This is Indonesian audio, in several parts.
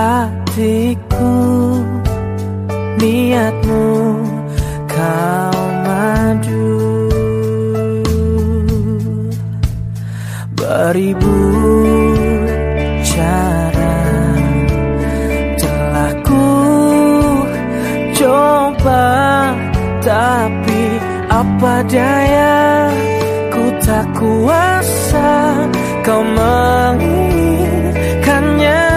hatiku, niatmu kau maju. Beribu cara telah ku coba, tapi apa daya, ku tak kuasa kau menginginkannya.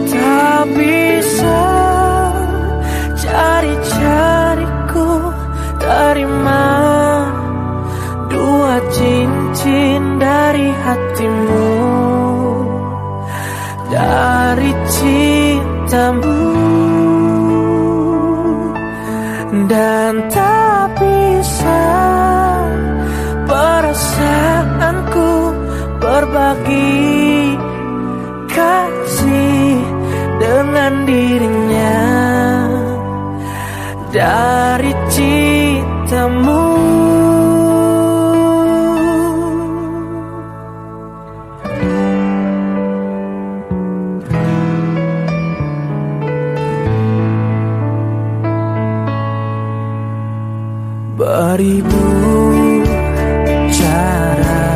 Tak bisa cari-cariku terima dua cincin dari hatimu, dari cintamu. Dan tak bisa perasaanku berbagi kasih dengan dirinya, dari cintamu. Beribu cara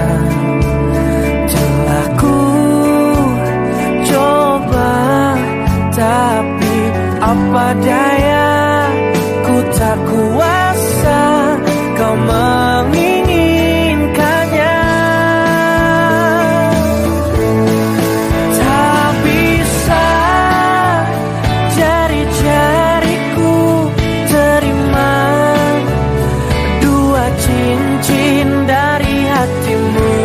telah ku coba, tapi apa daya, ku tak kuasa kau menginginkannya. Tak bisa jari-jariku terima cincin dari hatimu,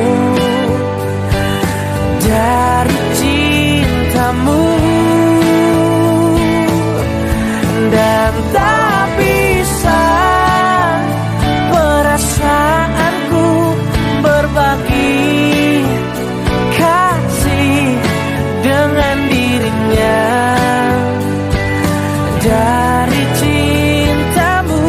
dari cintamu. Dan tak bisa perasaanku berbagi kasih dengan dirinya, dari cintamu.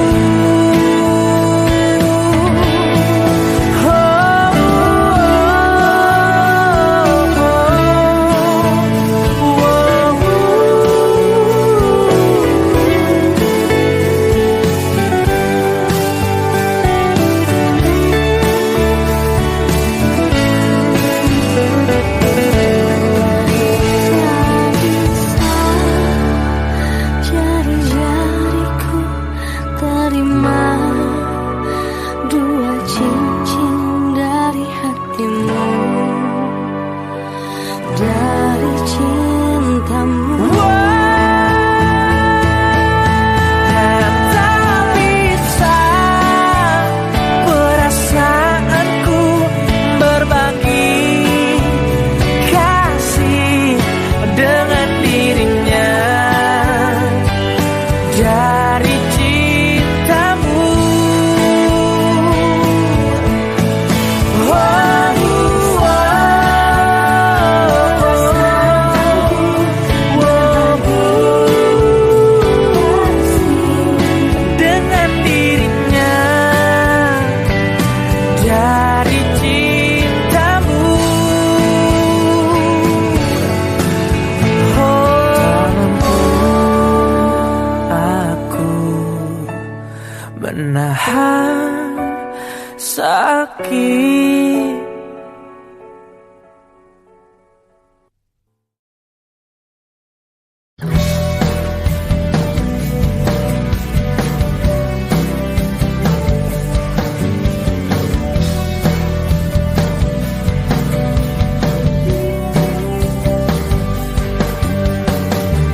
Menahan sakit.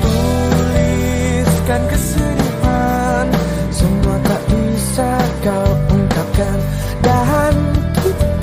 Tuliskan kesedihan, semua tak bisa kau ungkapkan, dan kita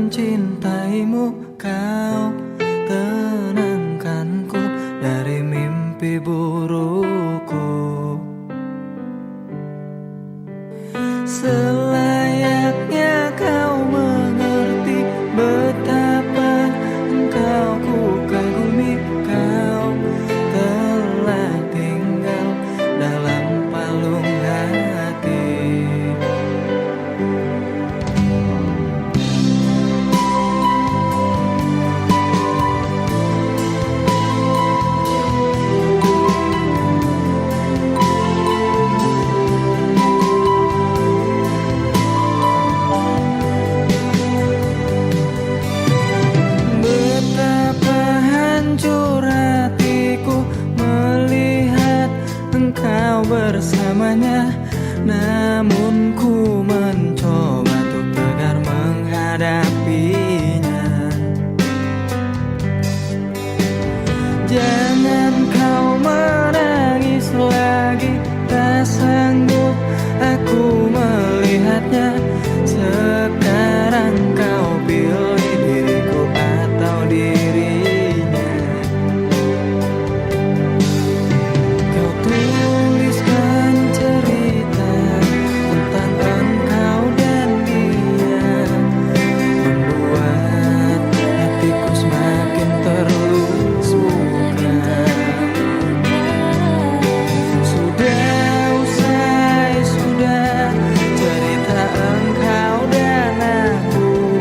mencintaimu, kau tenangkanku dari mimpi burukku. Selayaknya kau mengerti betapa engkau ku kagumi. Kau telah tinggal dalam palung hati. Betapa hancur hatiku melihat engkau bersamanya, namun ku mencoba untuk tegar menghadapinya. Jangan kau menangis lagi, tak sanggup aku melihatnya. Sekarang kau pilih diriku atau dirinya. Kau tuliskan cerita tentang engkau dan dia, membuat hatiku semakin terluka. Sudah usai, sudah cerita engkau dan aku.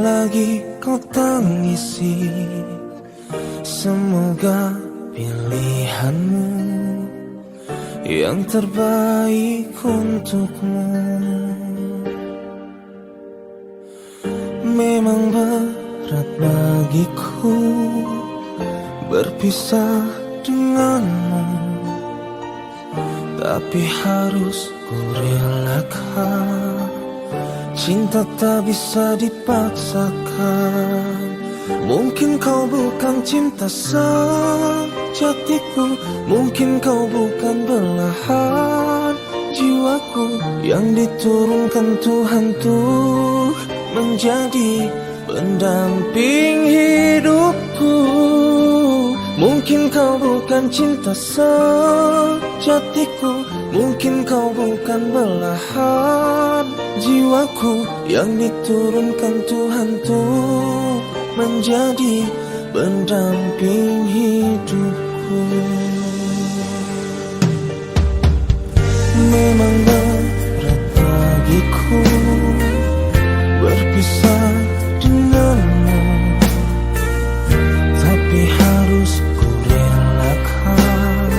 lagi kau tangisi. Semoga pilihanmu yang terbaik untukmu. Memang berat bagiku berpisah denganmu, tapi harus ku relakan. Cinta tak bisa dipaksakan. Mungkin kau bukan cinta sejatiku, mungkin kau bukan belahan jiwaku yang diturunkan Tuhan tuh menjadi pendamping hidupku. Mungkin kau bukan cinta sejatiku, mungkin kau bukan belahan jiwaku yang diturunkan Tuhan tuh menjadi pendamping hidupku. Memang berat bagiku berpisah denganmu, tapi harus ku relakan.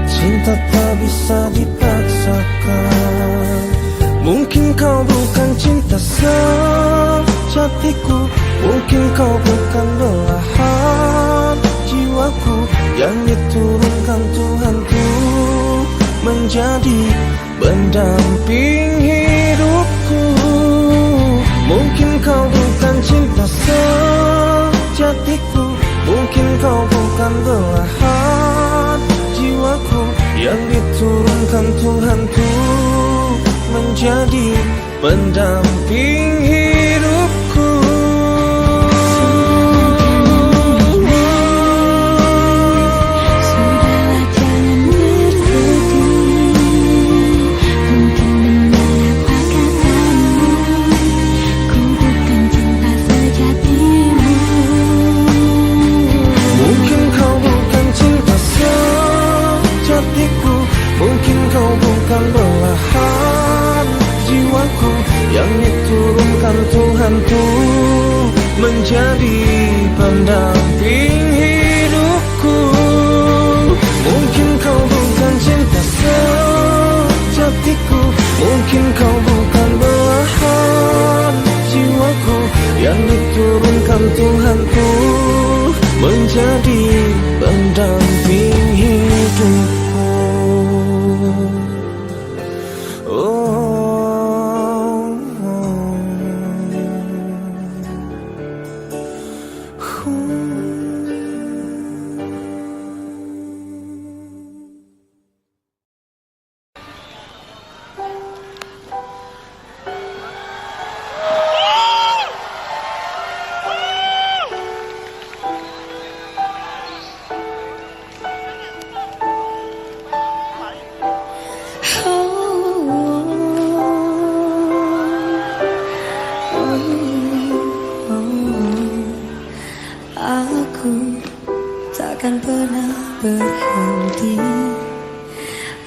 Cinta tak bisa dipaksakan. Mungkin kau bukan cinta sejatiku, mungkin kau bukan belahan jiwaku yang diturunkan Tuhan tuh menjadi pendamping hidupku. Mungkin kau bukan cinta sejatiku, mungkin kau bukan belahan jiwaku yang diturunkan Tuhan tuh menjadi pendamping hidupku. Mungkin kau bukan belahan jiwaku yang diturunkan Tuhan tuh menjadi pendamping hidupku. Mungkin kau bukan cinta sejatiku, mungkin kau bukan belahan jiwaku yang diturunkan Tuhan tuh menjadi pendamping hidupku.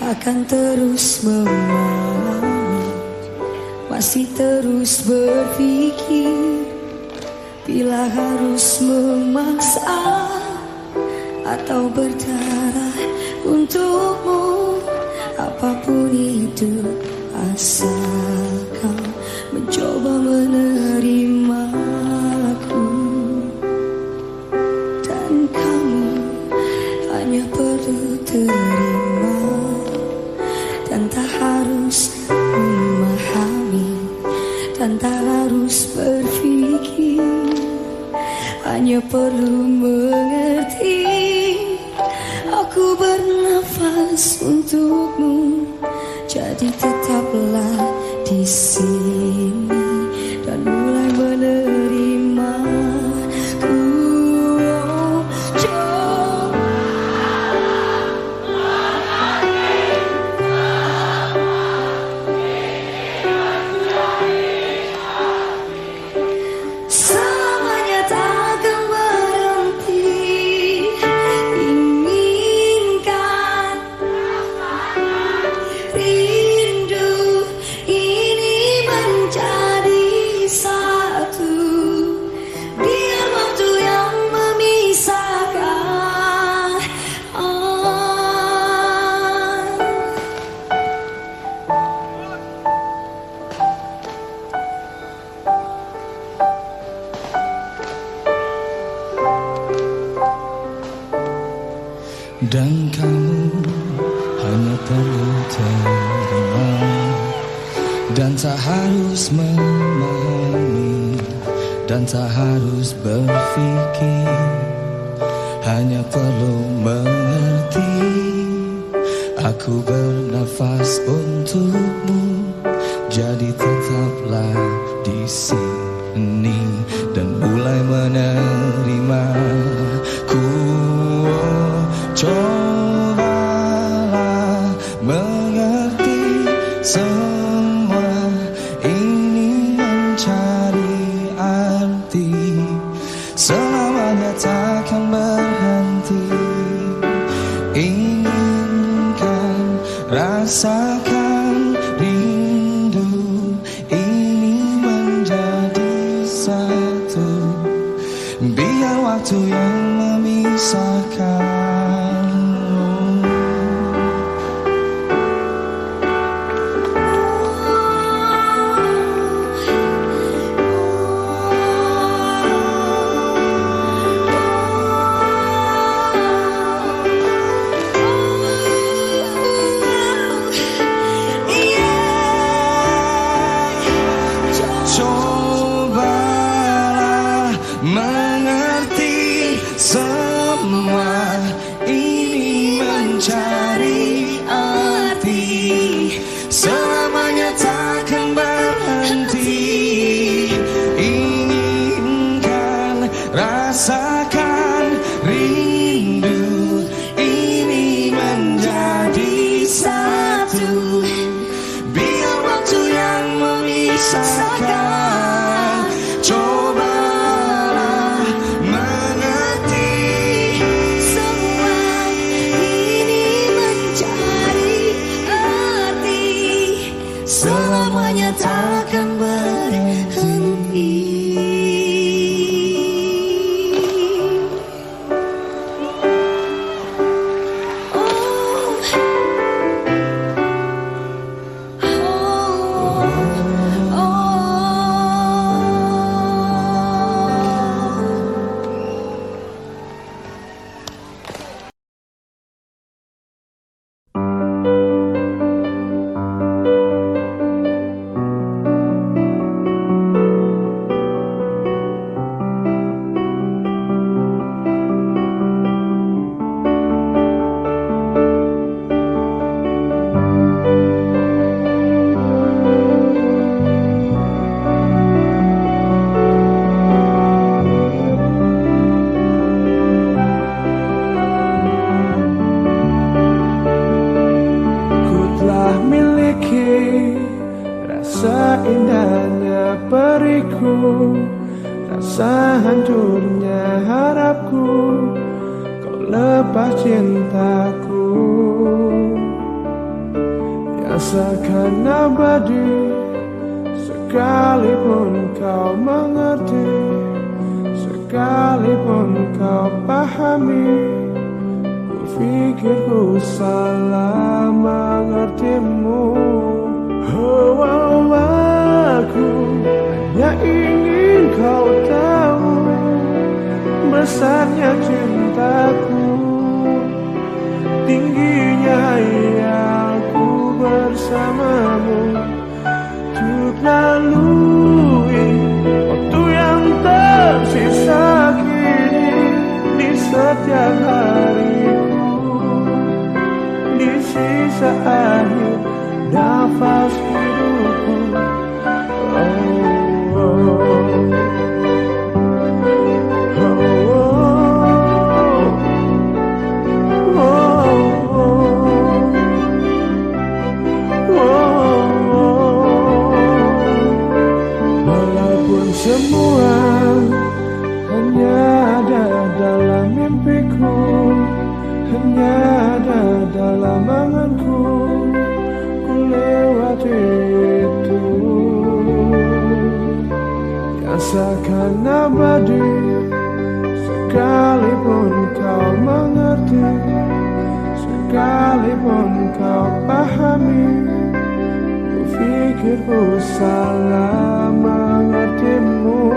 Akan terus memahami, masih terus berpikir, bila harus memaksa atau berdarah untukmu. Apapun itu, asal kau mencoba menerimaku, dan kamu hanya perlu terima dan tak harus memahami, dan tak harus berpikir, hanya perlu mengerti. Aku bernafas untukmu, jadi tetaplah di sini dan mulai menerimaku. Rindu ini menjadi Dan kamu hanya perlu terima, dan tak harus memahami, dan tak harus berpikir, hanya perlu mengerti. Aku bernafas untukmu, jadi tetaplah di sini dan mulai menerima. Ku cobalah mengerti semua ini, mencari arti, selamanya takkan berhenti. Inginkan, rasakan rindu ini menjadi satu, biar waktu yang memisahkan. Cobalah mengerti semua ini, mencari arti, selamanya takkan berhenti. Inginkan, rasakan rindu ini menjadi satu, biar waktu yang memisahkan. Cobalah mengerti Semua ini mencari arti, selamanya takkan berhenti. Rasa indahnya periku, rasa hancurnya harapku, kau lepas cintaku. Yang seakan abadi, sekalipun kau mengerti, sekalipun kau pahami, ku pikir ku salah mengertimu. Oh, aku hanya ingin kau tahu besarnya cintaku, tingginya hayaku bersamamu, untuk lalui waktu yang tersisa kini di setiap hariku, di sisa akhir nafas hidupku. Walaupun semua hanya ada dalam mimpiku, hanya ada dalam anganku, ku lewati itu. Yang seakan abadi, sekalipun kau mengerti, sekalipun kau pahami, ku pikir ku salah mengertimu.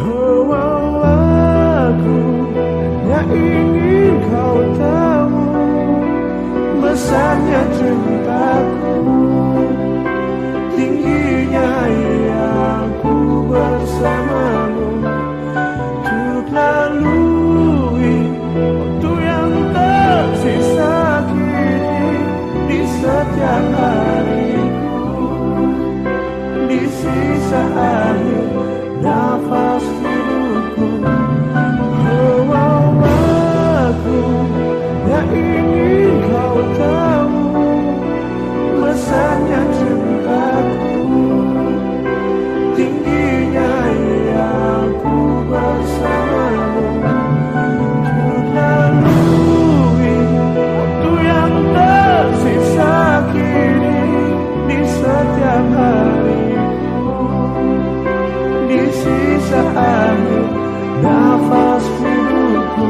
Oh, aku hanya ingin kau tahu bisa akhir nafas hidupku.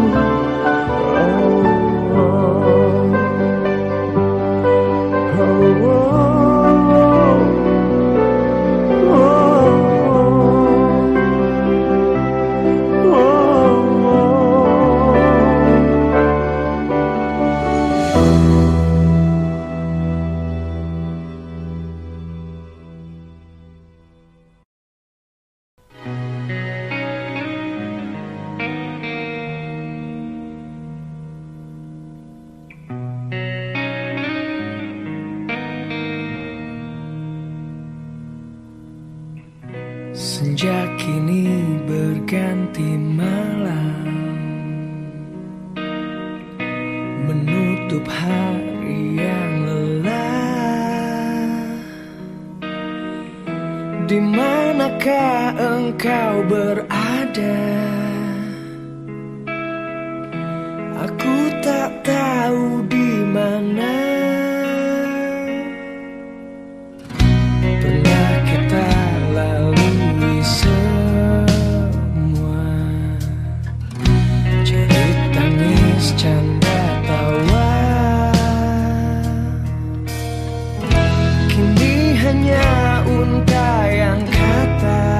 Senja kini berganti malam, menutup hari yang lelah. Di manakah engkau berada? Aku tak tahu di mana. Pernah kita lalui semua, jerit tangis canda tawa. Kini hanya untaian kata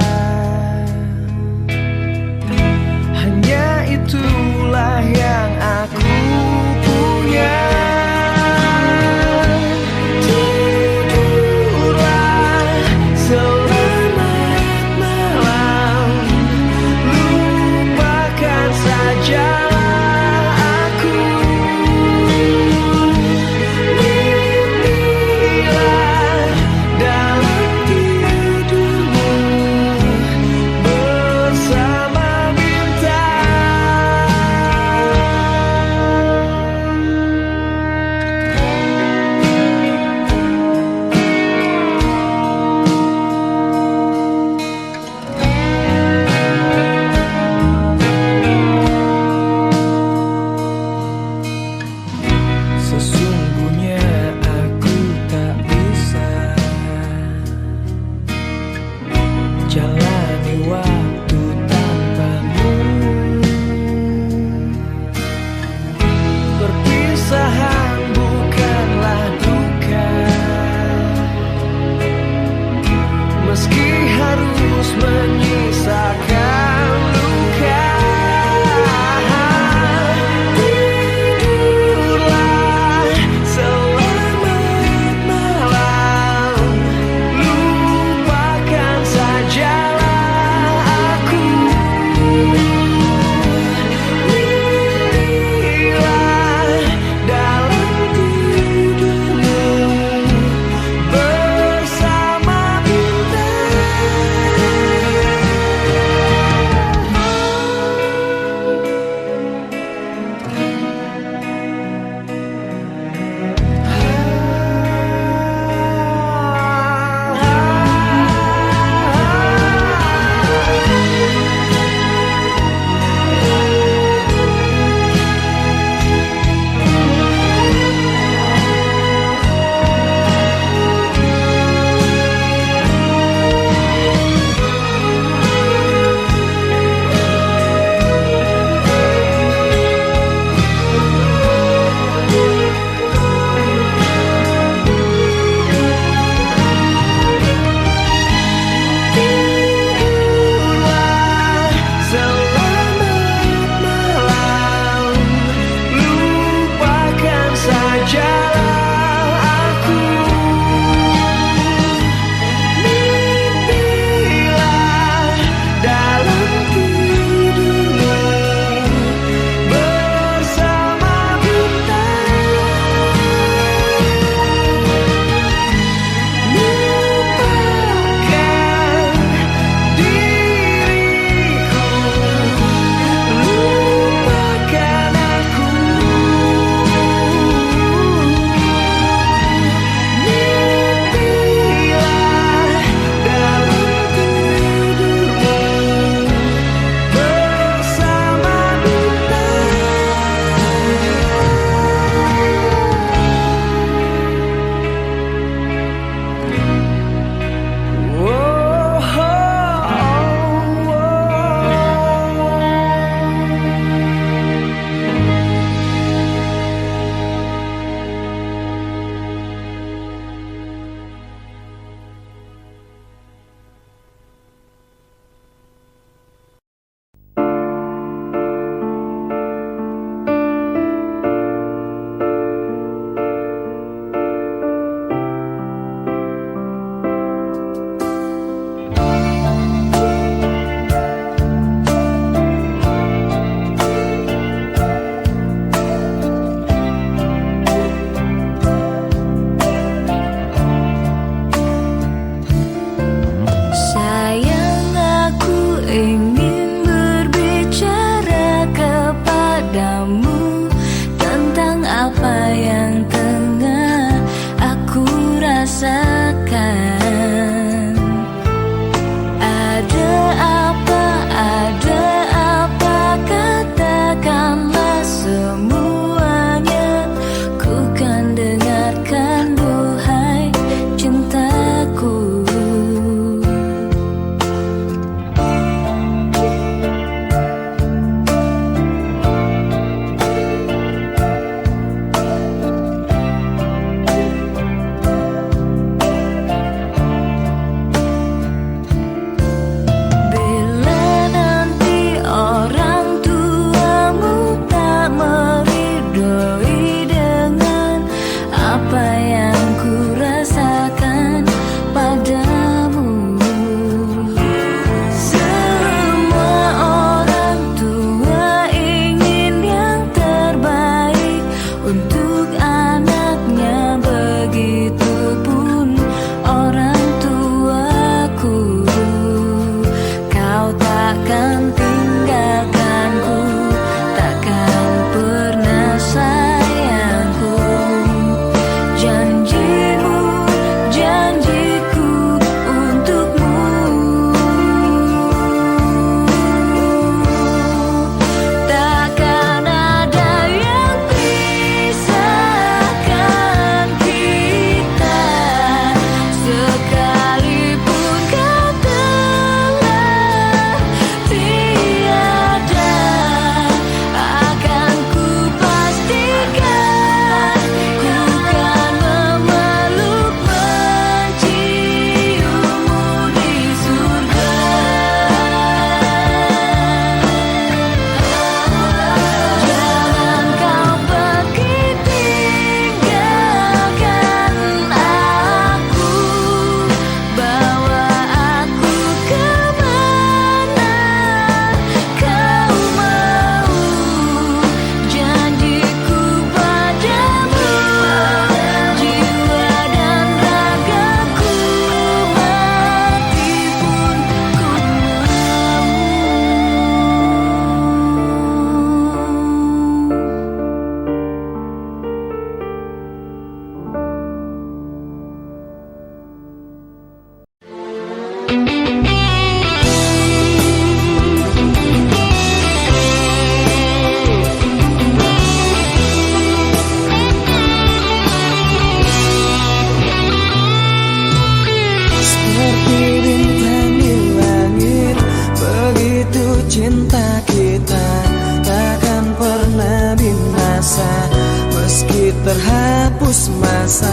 terhapus masa.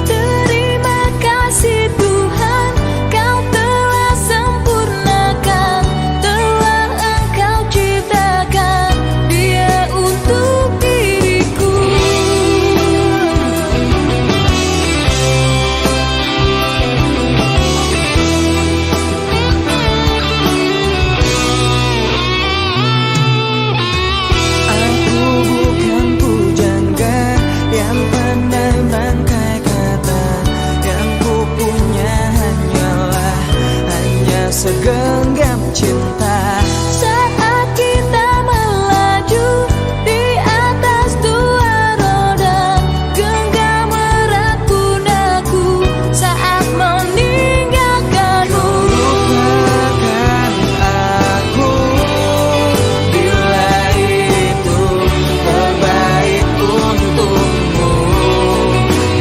Terima kasih Tuhan, Kau telah sempurnakan, telah Engkau ciptakan Dia untuk diriku. Aku bukan pujangga yang pandai merangkai kata, yang ku punya hanyalah hanya segenggam cinta. Saat kita melaju di atas dua roda, genggam erat pundaku saat meninggalkanmu. Lupakan aku bila itu terbaik untukmu.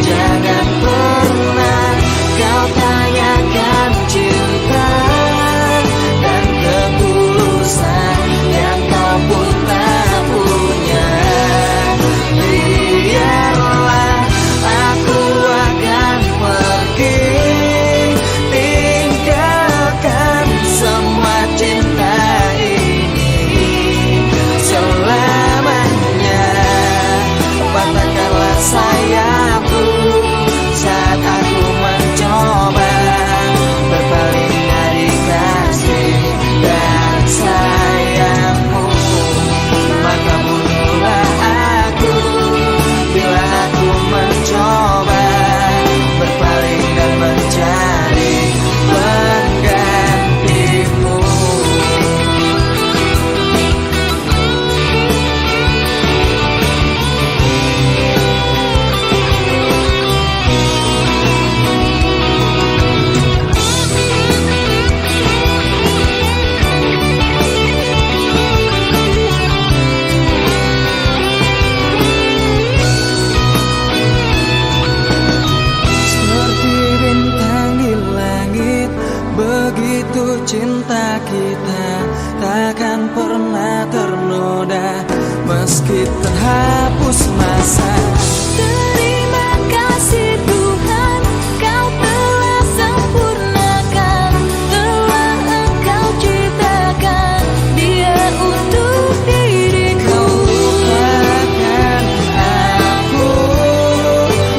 Jangan pernah kau tanyakan cinta dan ketulusan yang kau pun tak punya. Biarlah aku akan pergi, tinggalkan semua cinta ini selamanya. Patahkanlah sayapku saat aku mencoba berpaling dari kasih dan sayangmu. Maka bunuhlah aku bila aku mencoba berpaling dan mencari penggantimu. Seperti bintang di langit, begitu cinta kita takkan pernah ternoda meski terhapus masa. Terima kasih Tuhan, Kau telah sempurnakan, telah Engkau ciptakan Dia untuk diriku. Lupakan aku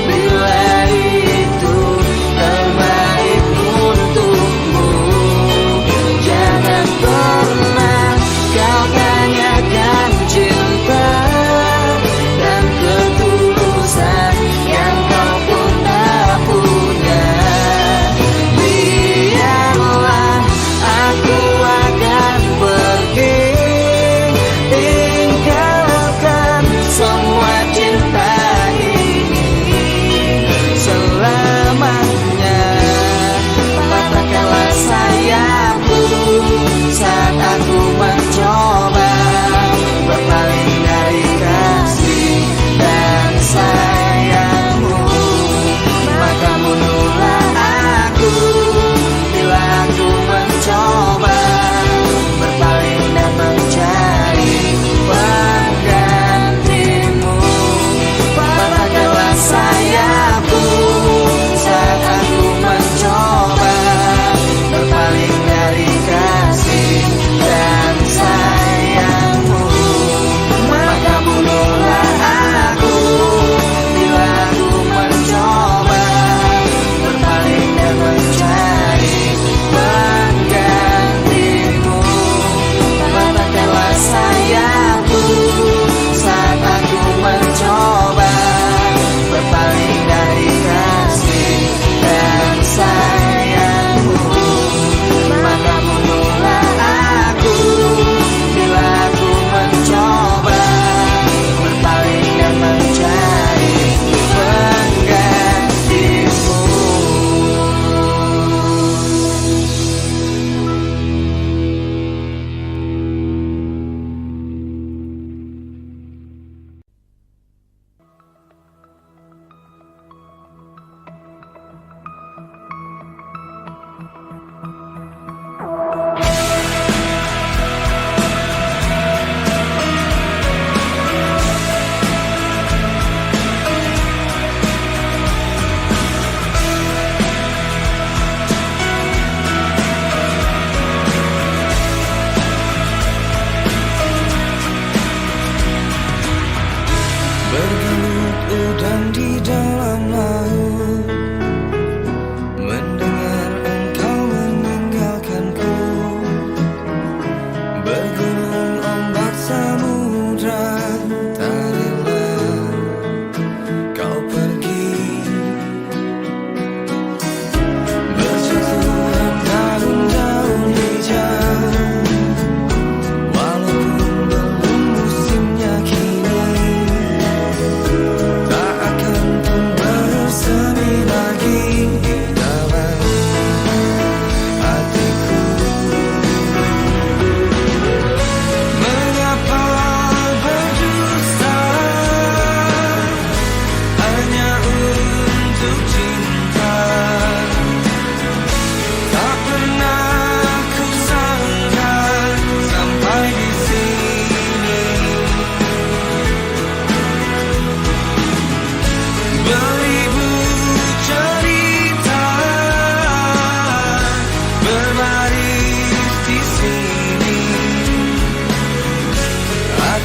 bila itu terbaik untukmu. Jangan pernah kau tanyakan cinta dan ketulusan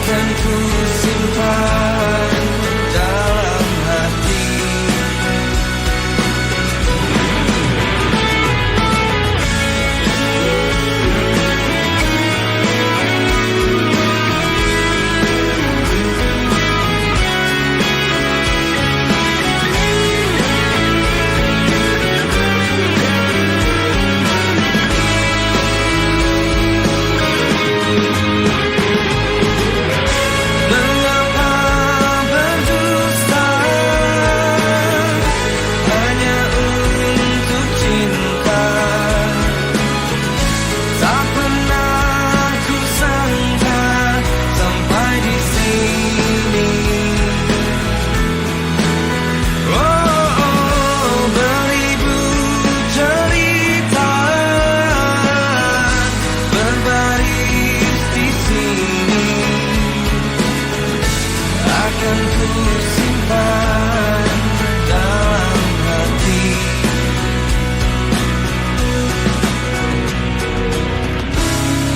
akan ku simpan dalam hati.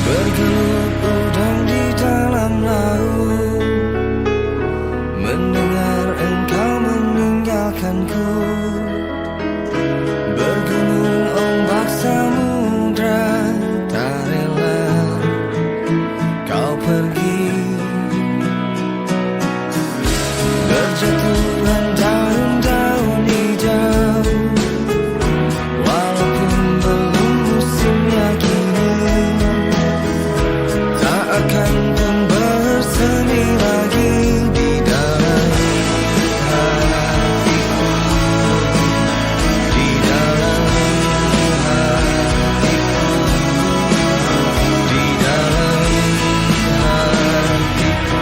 Bergelut udang di dalam laut, mendengar engkau meninggalkanku. Bergunung ombak samudra, tak rela kau pergi. Berjatuhan daun-daun hijau, walaupun belum musimnya kini, akan pun bersemi lagi di dalam hatiku, di dalam hatiku, di dalam hatiku.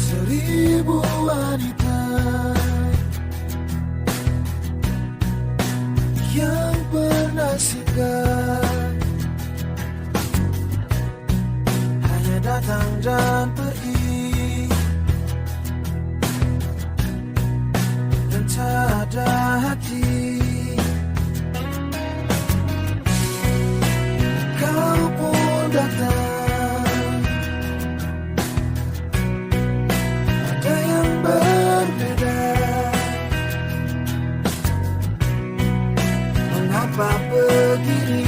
Seribu wanita yang pernah singgah, hanya datang dan pergi, dan tak ada hati. Kau pun datang, ada yang berbeda. Mengapa begini?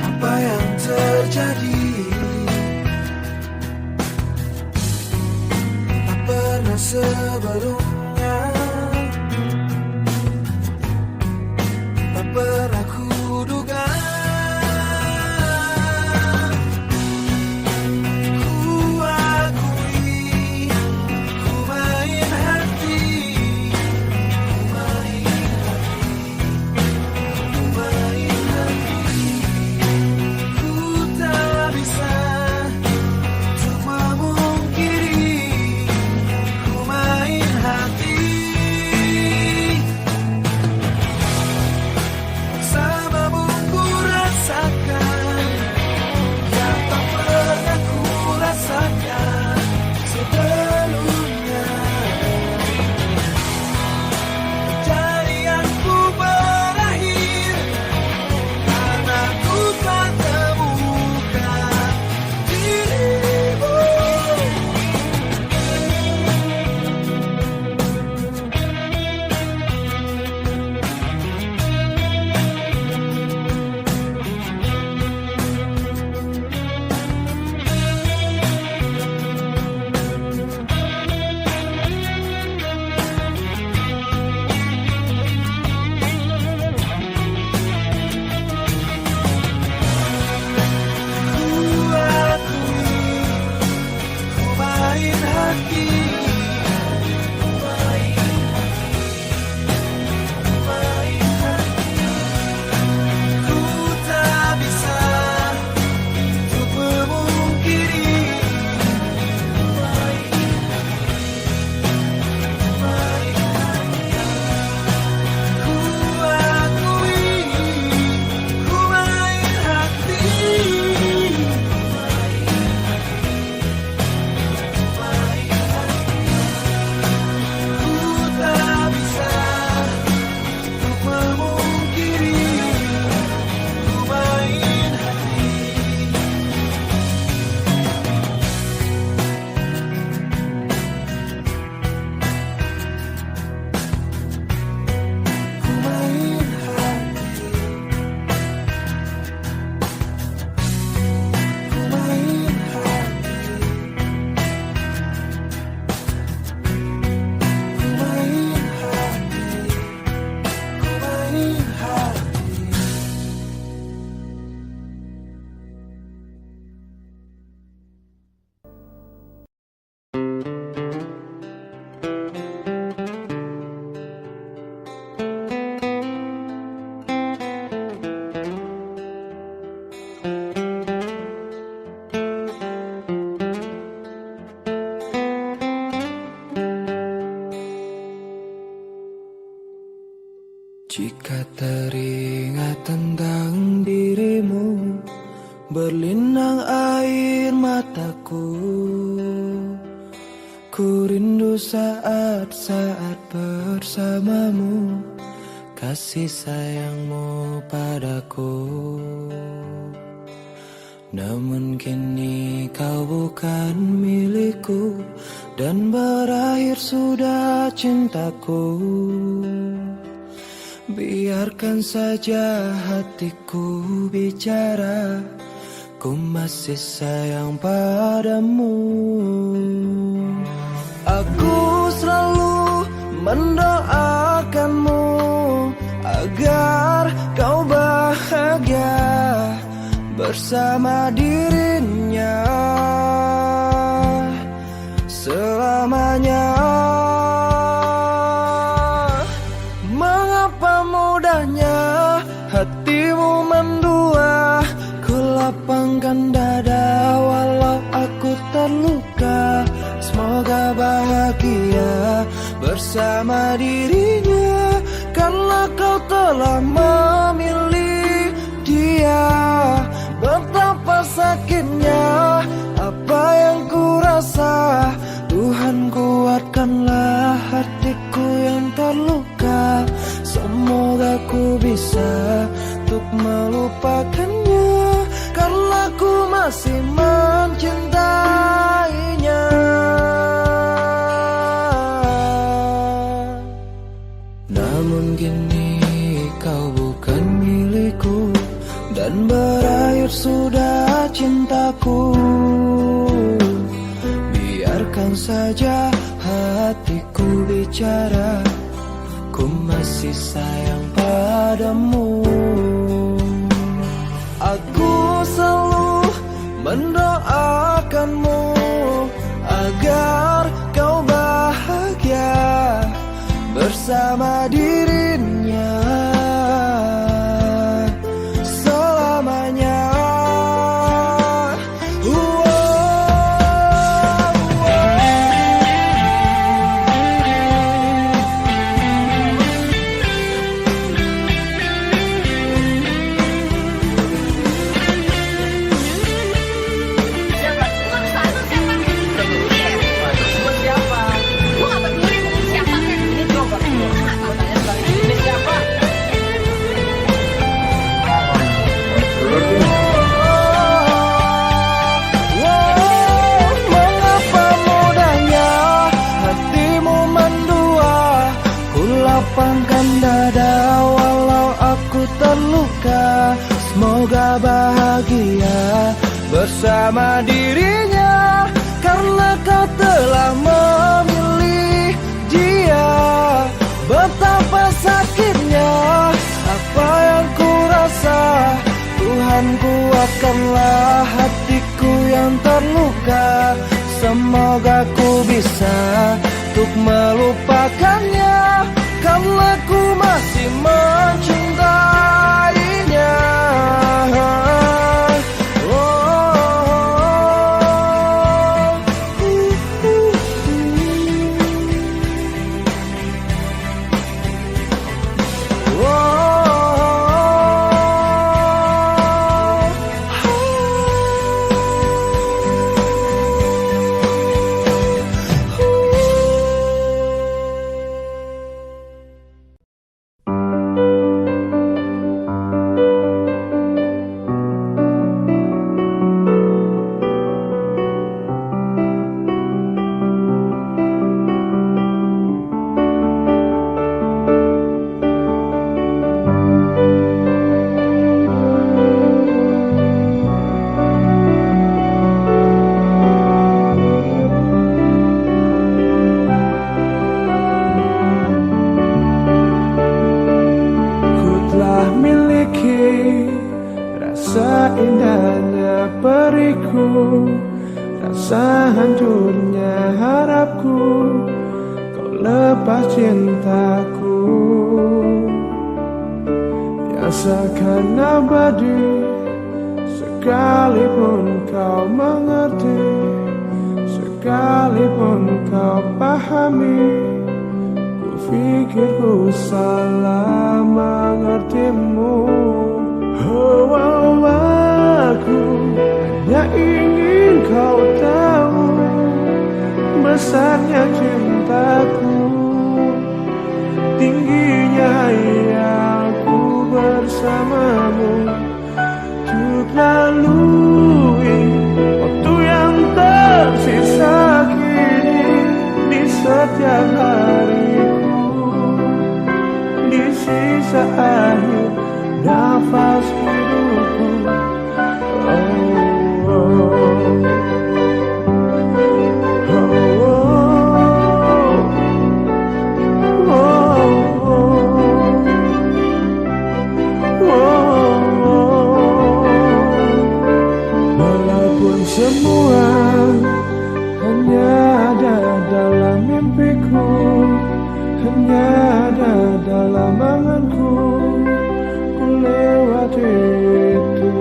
Apa yang terjadi? Tak pernah sebelumnya, tak pernah kuduga. Hati Jika teringat tentang dirimu, berlinang air mataku. Ku rindu saat-saat bersamamu, kasih sayangmu padaku. Namun kini kau bukan milikku, dan berakhir sudah cintaku. Biarkan saja hatiku bicara, ku masih sayang padamu. Aku selalu mendoakanmu agar kau bahagia bersama dirinya selamanya. Mengapa mudahnya hatimu mendua? Ku lapangkan dada walau aku terluka. Semoga bahagia bersama dirinya, karena kau telah memilih dia. Betapa sakitnya apa yang ku rasa. Tuhan kuatkanlah hatiku yang terluka. Semoga ku bisa untuk melupakannya, karena ku masih mencintainya. Namun kini kau bukan milikku, dan berakhir sudah cintaku. Biarkan saja hatiku bicara, ku masih sayang padamu. Aku selalu mendoakanmu agar kau bahagia bersama dirinya selamanya. Lapangkan dada walau aku terluka. Semoga bahagia bersama dirinya, karena kau telah memilih dia. Betapa sakitnya apa yang ku rasa. Tuhan kuatkanlah hatiku yang terluka. Semoga ku bisa untuk melupakannya, karena ku masih mencintainya. Indahnya periku, rasa hancurnya harapku, kau lepas cintaku yang seakan abadi. Sekalipun kau mengerti, sekalipun kau pahami, ku Kupikir ku salah mengertimu. Oh, oh, aku hanya ingin kau tahu besarnya cintaku, tingginya aku bersamamu. Untuk lalui waktu yang tersisa kini di setiap hariku, di sisa akhir nafas hidupku. Oh, oh, semua hanya ada dalam mimpiku, hanya ada dalam anganku. Ku lewati itu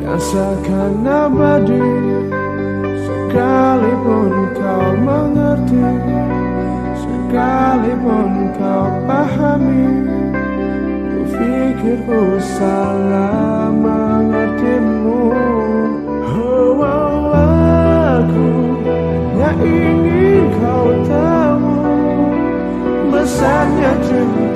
yang seakan abadi, sekalipun kau mengerti, sekalipun kau pahami. Kupikir ku salah mengertimu. Oh, oh, aku hanya ingin kau tahu besarnya cinta.